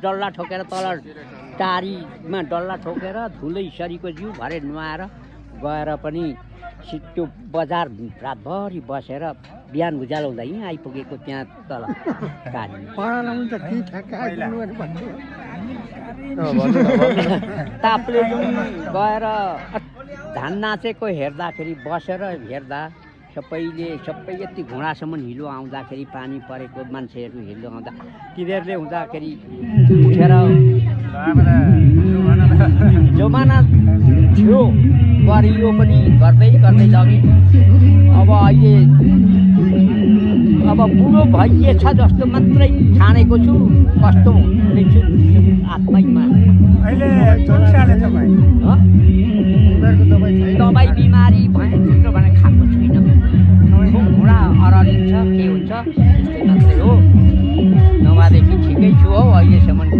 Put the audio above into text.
डल्ला ठोकेर तल टारीमा डल्ला ठोकेर धुलै सरीको जिउ भरे नुहाएर गएर पनि त्यो बजार रातभरि बसेर बिहान उज्यालोउँदा यहीँ आइपुगेको त्यहाँ तल टारी ताप्लेजुङ गएर धान नाचेको हेर्दाखेरि बसेर हेर्दा सबै यति घुँडासम्म हिलो आउँदाखेरि पानी परेको मान्छेहरू हिलो आउँदा तिनीहरूले हुँदाखेरि उठेर जमाना थियो गरियो पनि गर्दै लगे। अब अहिले बुढो भइएछ जस्तो मात्रै ठानेको छु, कस्तो हुनेछु आत्मैमा। दबाई बिमारी भए त्यस्तो भने खाएको छुइनँ। घुँडा अरलिन्छ के हुन्छ त्यस्तै मात्रै हो, नभएदेखि ठिकै छु हौ अहिलेसम्म।